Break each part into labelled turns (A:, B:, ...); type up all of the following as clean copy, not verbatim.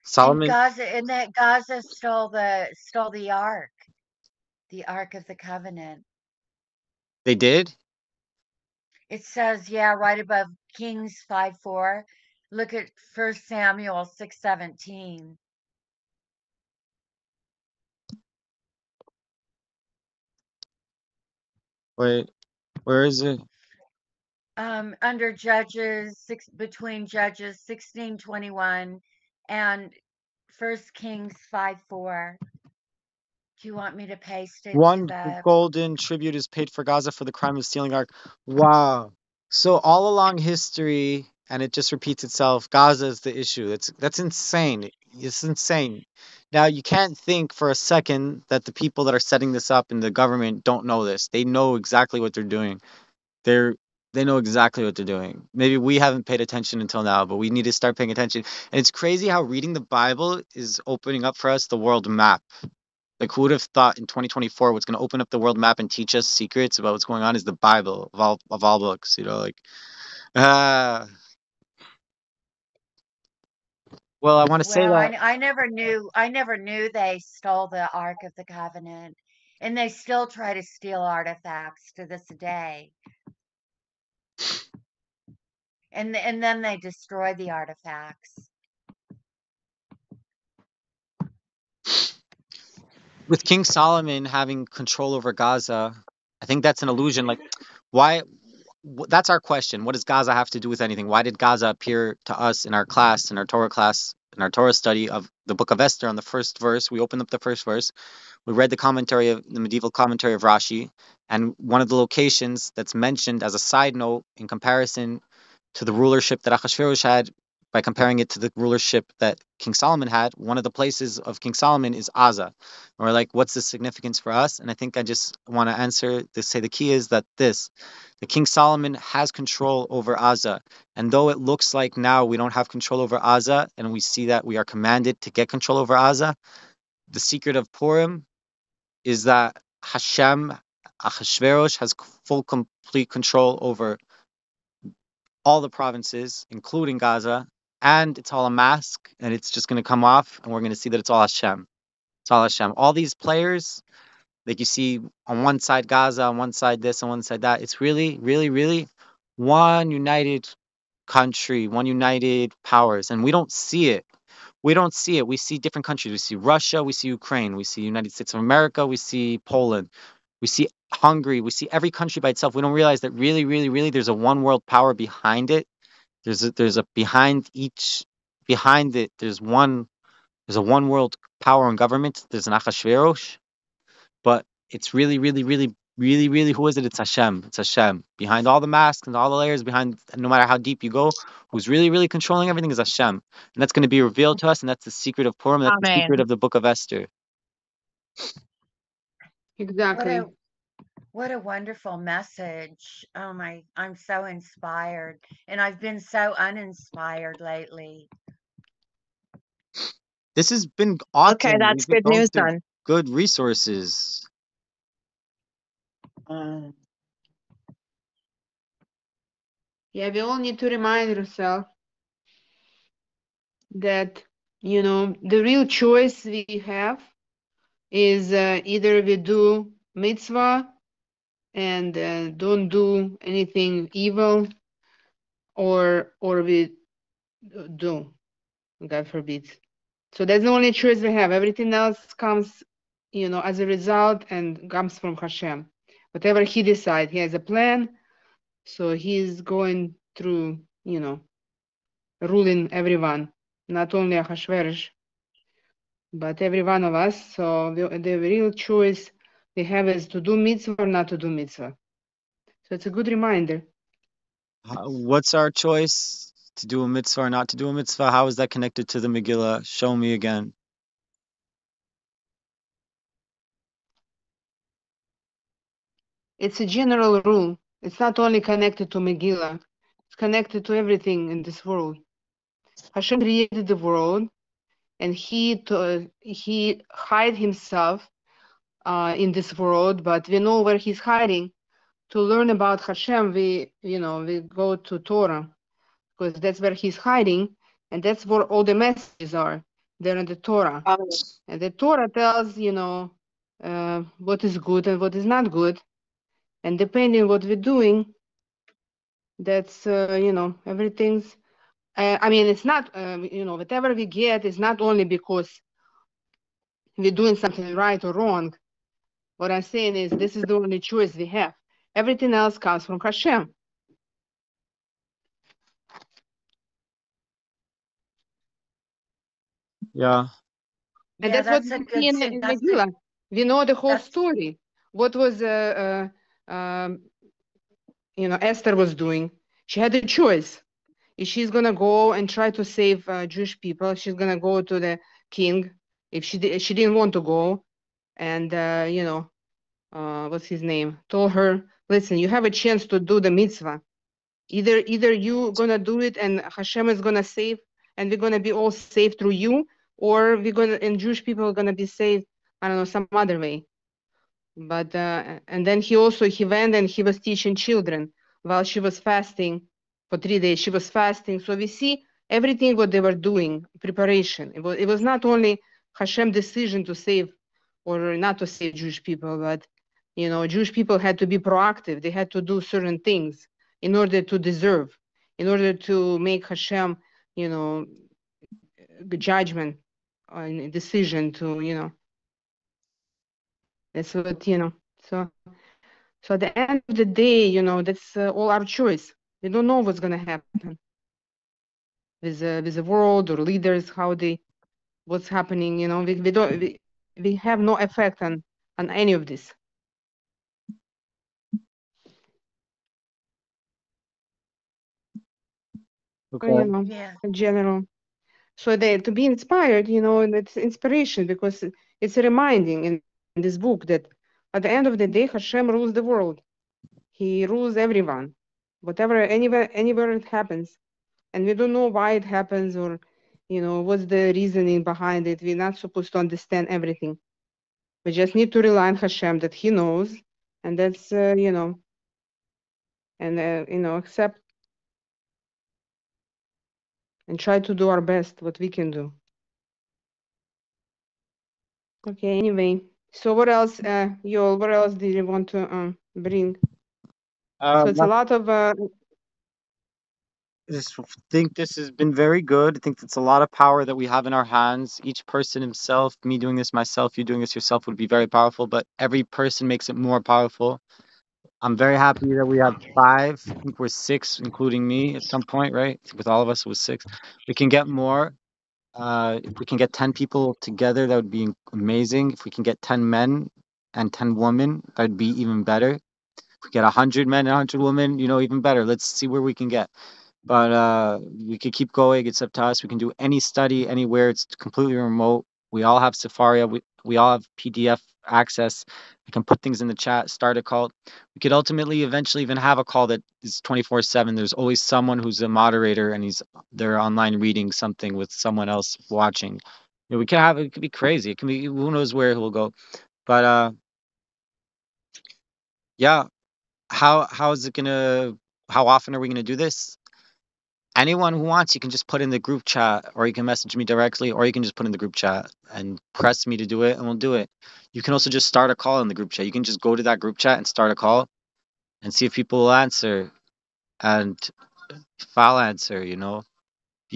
A: Solomon,
B: And that Gaza stole the ark of the covenant.
A: they did?
B: It says, yeah, right above Kings 5:4. Look at 1 Samuel 6:17.
A: Wait, where is it?
B: Under Judges between Judges 16:21 and 1 Kings 5:4. Do you want me to paste it to
A: One
B: the?
A: golden tribute is paid for Gaza for the crime of stealing Ark. Wow. So all along history, and it just repeats itself, Gaza is the issue. That's insane. It's insane. Now you can't think for a second that the people that are setting this up in the government don't know this. They know exactly what they're doing. They're they know exactly what they're doing. Maybe we haven't paid attention until now, but we need to start paying attention. And it's crazy how reading the Bible is opening up for us the world map. Like, who would have thought in 2024 what's going to open up the world map and teach us secrets about what's going on is the Bible of all books, like ah well, I want to say
B: Well,
A: that
B: I never knew they stole the Ark of the Covenant, and they still try to steal artifacts to this day. And then they destroy the artifacts.
A: with King Solomon having control over Gaza, I think that's an illusion. Like, why? That's our question. What does Gaza have to do with anything? Why did Gaza appear to us in our class, in our Torah study of the book of Esther on the first verse? We opened up the first verse. We read the medieval commentary of Rashi, and one of the locations that's mentioned as a side note in comparison to the rulership that Achashverosh had, by comparing it to the rulership that King Solomon had, one of the places of King Solomon is Aza. And we're like, what's the significance for us? And I think I just want to answer to say the key is that the King Solomon has control over Aza. And though it looks like now we don't have control over Aza, and we see that we are commanded to get control over Aza, the secret of Purim is that Hashem, Achashverosh, has full, complete control over all the provinces, including Gaza, and it's all a mask, and it's just going to come off, and we're going to see that it's all Hashem. It's all Hashem. All these players, like you see on one side Gaza, on one side this, on one side that, it's really, really, really one united country, one united powers, and we don't see it. We don't see it. We see different countries. We see Russia, we see Ukraine, we see United States of America, we see Poland, we see Hungary, we see every country by itself. We don't realize that really, really, really there's a one world power behind it. There's a behind it there's a one world power and government. There's an Achashverosh, but it's really, really, really, really, really, who is it? It's Hashem. It's Hashem. Behind all the masks and all the layers, behind no matter how deep you go, who's really, really controlling everything is Hashem. And that's going to be revealed to us, and that's the secret of Purim, that's the secret
C: Amen.
A: of the book of Esther.
C: Exactly.
B: What a wonderful message. Oh my, I'm so inspired. And I've been so uninspired lately.
A: This has been
C: Okay,
A: awesome.
C: that's
A: We've been
C: good
A: going
C: news
A: to
C: then.
A: good resources.
D: Yeah, we all need to remind ourselves that, the real choice we have is either we do mitzvah and don't do anything evil, or we do, God forbid. So that's the only choice we have. Everything else comes, as a result and comes from Hashem. Whatever He decides, He has a plan. So He's going through, ruling everyone, not only Ahasuerus, but every one of us. So the real choice we have is to do mitzvah or not to do mitzvah. So it's a good reminder.
A: What's our choice? To do a mitzvah or not to do a mitzvah? How is that connected to the Megillah? Show me again.
D: It's a general rule. It's not only connected to Megillah. It's connected to everything in this world. Hashem created the world, and He hide Himself in this world, but we know where He's hiding. To learn about Hashem, we go to Torah, because that's where He's hiding, and that's where all the messages are. They're in the Torah. And the Torah tells, what is good and what is not good. And depending on what we're doing, that's, everything's, it's not, whatever we get is not only because we're doing something right or wrong. What I'm saying is this is the only choice we have. Everything else comes from Hashem.
A: Yeah.
D: And
B: Yeah,
D: that's what
B: that's a
D: we
B: good
D: see in Megillah. We know the whole story. What was Esther was doing? She had a choice. If she's gonna go and try to save Jewish people, she's gonna go to the king. If she didn't want to go, and what's his name? Told her, listen, you have a chance to do the mitzvah. Either you gonna do it and Hashem is gonna save, and we're gonna be all saved through you, or and Jewish people are gonna be saved, I don't know, some other way. But and then he went and he was teaching children while she was fasting for 3 days. She was fasting, so we see everything what they were doing, preparation. It was not only Hashem decision to save or not to save Jewish people, but Jewish people had to be proactive. They had to do certain things in order to deserve, in order to make Hashem, judgment and decision to, that's what, So at the end of the day, that's all our choice. We don't know what's going to happen with the world or leaders, what's happening. We have no effect on any of this.
A: Okay.
D: In general. So to be inspired, and it's inspiration because it's a reminding in this book that at the end of the day, Hashem rules the world. He rules everyone, anywhere it happens. And we don't know why it happens or, what's the reasoning behind it. We're not supposed to understand everything. We just need to rely on Hashem that He knows, and that's, accept and try to do our best, what we can do. Okay, anyway. So what else, Yoel, what else did you want to bring? So it's a lot of...
A: I just think this has been very good. I think it's a lot of power that we have in our hands. Each person himself, me doing this myself, you doing this yourself would be very powerful, but every person makes it more powerful. I'm very happy that we have 5. I think we're 6, including me at some point, right? With all of us, it was 6. We can get more. If we can get 10 people together, that would be amazing. If we can get 10 men and 10 women, that would be even better. If we get 100 men and 100 women, even better. Let's see where we can get. But we could keep going. It's up to us. We can do any study anywhere. It's completely remote. We all have Safari. We all have PDF access. We can put things in the chat, start a call. We could ultimately eventually even have a call that is 24/7. There's always someone who's a moderator and they're online reading something with someone else watching. We could have it could be crazy. It can be who knows where it will go. But yeah, how often are we gonna do this? Anyone who wants, you can just put in the group chat, or you can message me directly, or you can just put in the group chat and press me to do it, and we'll do it. You can also just start a call in the group chat. You can just go to that group chat and start a call and see if people will answer. And if I'll answer, you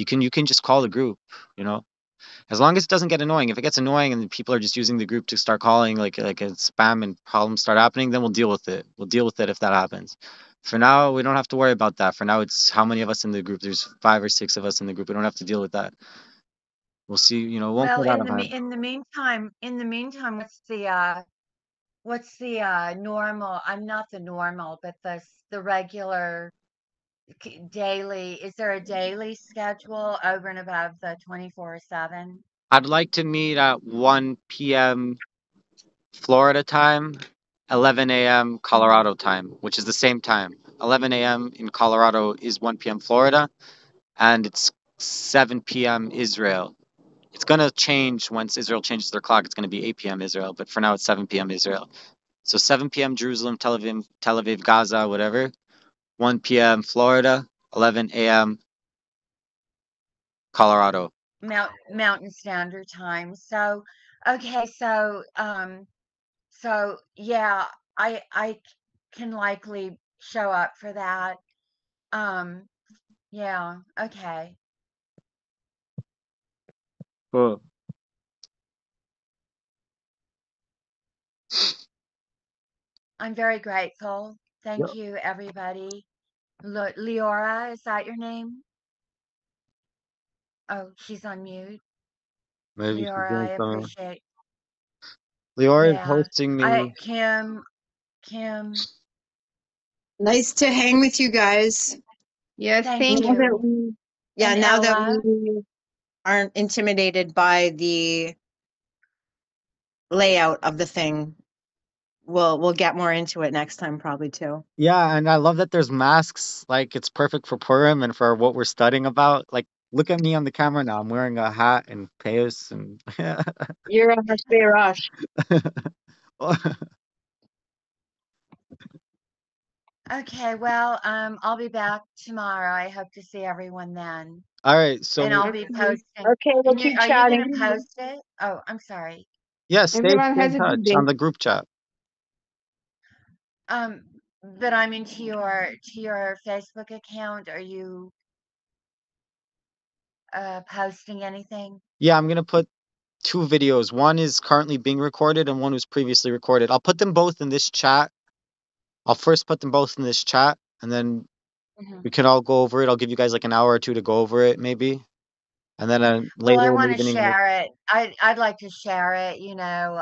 A: can just call the group, as long as it doesn't get annoying. If it gets annoying and people are just using the group to start calling like a spam and problems start happening, then we'll deal with it. We'll deal with it if that happens. For now, we don't have to worry about that. For now, it's how many of us in the group. There's 5 or 6 of us in the group. We don't have to deal with that. We'll see. It won't
B: Well,
A: get out of hand.
B: in the meantime, what's the normal? I'm not the normal, but the regular daily. Is there a daily schedule over and above the 24/7?
A: I'd like to meet at 1 p.m. Florida time, 11 a.m. Colorado time, which is the same time. 11 a.m. in Colorado is 1 p.m. Florida, and it's 7 p.m. Israel. It's going to change once Israel changes their clock. It's going to be 8 p.m. Israel, but for now it's 7 p.m. Israel. So 7 p.m. Jerusalem, Tel Aviv, Gaza, whatever. 1 p.m. Florida, 11 a.m. Colorado.
B: Mountain Standard Time. So, okay, so yeah, I can likely show up for that. Um, yeah, okay.
A: Cool.
B: I'm very grateful.
A: Yep.
B: Thank you, everybody. Leora, is that your name? Oh, she's on mute.
A: Maybe she's
B: Leora, I
A: doing something.
B: appreciate.
A: Leora is
B: Yeah.
A: hosting me.
B: Kim,
C: Nice to hang with you guys.
D: Yes,
B: thank
D: thank
C: Now
D: you.
C: that
B: you.
C: yeah,
B: And
C: now that
B: Ella,
C: we aren't intimidated by the layout of the thing, we'll get more into it next time probably too.
A: Yeah, and I love that there's masks. Like it's perfect for Purim and for what we're studying about. Like look at me on the camera now. I'm wearing a hat and payas and
C: You're on a rush.
B: okay, well, I'll be back tomorrow. I hope to see everyone then.
A: All right,
B: And
A: so
B: I'll be
D: Okay.
B: posting.
C: Okay, we'll
B: And
C: keep
B: are you
C: chatting.
B: gonna post it? Oh, I'm sorry.
A: yeah,
D: Everyone
A: stay in
D: has a good
A: touch
D: day.
A: on the group chat.
B: Um, but I'm into your Facebook account. Are you posting anything?
A: Yeah, I'm gonna put two videos. One is currently being recorded and one was previously recorded. I'll put them both in this chat. I'll first put them both in this chat and then
B: Mhm.
A: we can all go over it. I'll give you guys like an hour or two to go over it maybe. And then
B: Well, I
A: later in the
B: want to
A: evening.
B: share it. I'd like to share it,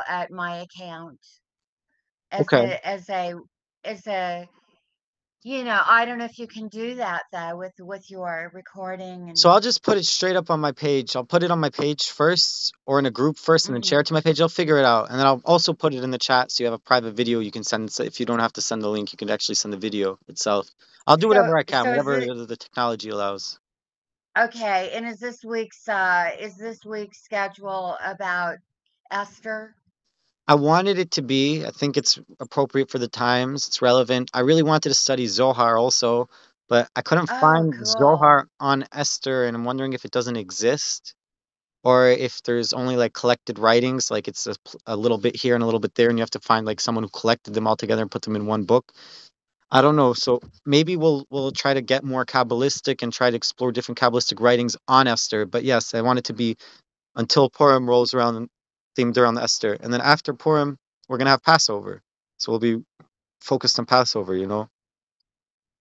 B: at my account as
A: Okay.
B: a I don't know if you can do that though with your recording
A: So
B: and
A: I'll just put it straight up on my page. I'll put it on my page first or in a group first and then share
B: mhm.
A: it to my page. I'll figure it out. And then I'll also put it in the chat so you have a private video you can send. So if you don't have to send the link, you can actually send the video itself. I'll do
B: So
A: whatever I can,
B: so is
A: whatever
B: it
A: the technology allows.
B: okay? And is this week's schedule about Esther?
A: I wanted it to be. I think it's appropriate for the times. It's relevant. I really wanted to study Zohar also, but I couldn't
B: Oh,
A: find
B: cool.
A: Zohar on Esther, and I'm wondering if it doesn't exist or if there's only like collected writings, like it's a little bit here and a little bit there, and you have to find like someone who collected them all together and put them in one book. I don't know. So maybe we'll try to get more Kabbalistic and try to explore different Kabbalistic writings on Esther. But yes, I want it to be until Purim rolls around and themed around Esther. And then after Purim, we're gonna have Passover. So we'll be focused on Passover, you know?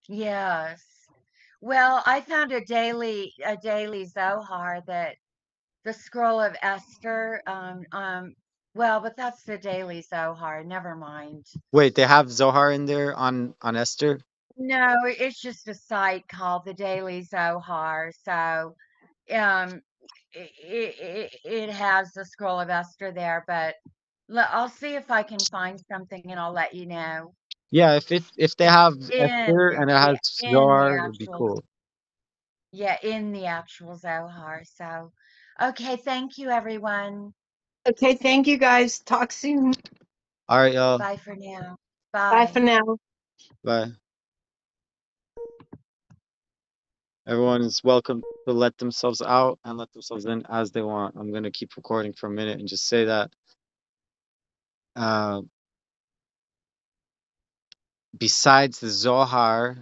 B: Yes. Well, I found a daily Zohar that the scroll of Esther. Well, but that's the daily Zohar. Never mind.
A: Wait, they have Zohar in there on Esther?
B: No, it's just a site called the Daily Zohar. So, um, it has the scroll of Esther there, but I'll see if I can find something and I'll let you know
A: Yeah, if they have
B: in
A: Esther and it has
B: the in the
A: Zohar, it would be
B: actual
A: cool.
B: yeah, in the actual Zohar. So, okay, thank you, everyone.
C: Okay, thank you guys. Talk soon.
A: All right, y'all.
B: Bye for now.
C: Bye for
B: Bye.
C: now.
A: Bye. Everyone is welcome to let themselves out and let themselves in as they want. I'm gonna keep recording for a minute and just say that. Uh, besides the Zohar,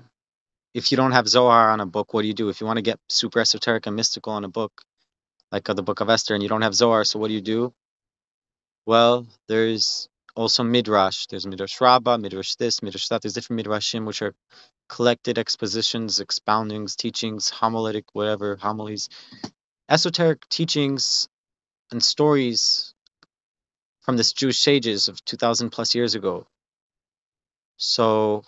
A: if you don't have Zohar on a book, what do you do? If you want to get super esoteric and mystical on a book, like the Book of Esther, and you don't have Zohar, so what do you do? Well, there's also Midrash. There's Midrash Rabbah, Midrash this, Midrash that. There's different Midrashim, which are collected expositions, expoundings, teachings, homiletic, whatever, homilies, esoteric teachings and stories from the Jewish sages of 2,000 plus years ago. So,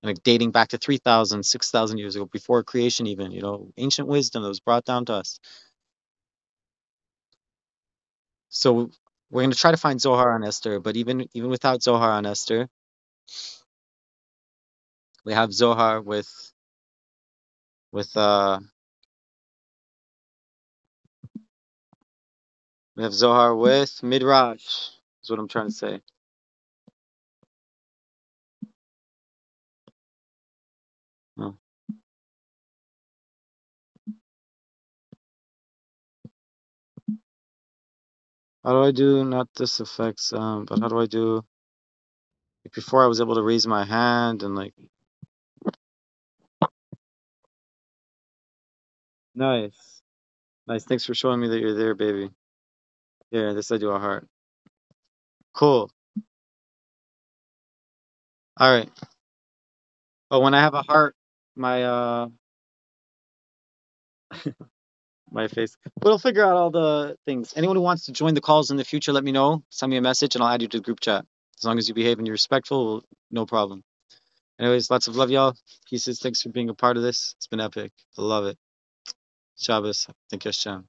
A: like dating back to 3,000, 6,000 years ago, before creation, even, ancient wisdom that was brought down to us. So, we're going to try to find Zohar on Esther, but even without Zohar on Esther, we have Zohar with we have Zohar with Midrash. Is what I'm trying to say. Oh. How do I do, not this effects, but how do I do, like before I was able to raise my hand and like, nice. Nice. Thanks for showing me that you're there, baby. Here, this I do a heart. Cool. All right. Oh, when I have a heart, my my face. We'll figure out all the things. Anyone who wants to join the calls in the future, let me know. Send me a message and I'll add you to the group chat. As long as you behave and you're respectful, no problem. Anyways, lots of love, y'all. Pieces. Thanks for being a part of this. It's been epic. I love it. Shabbos. Thank you, Hashem.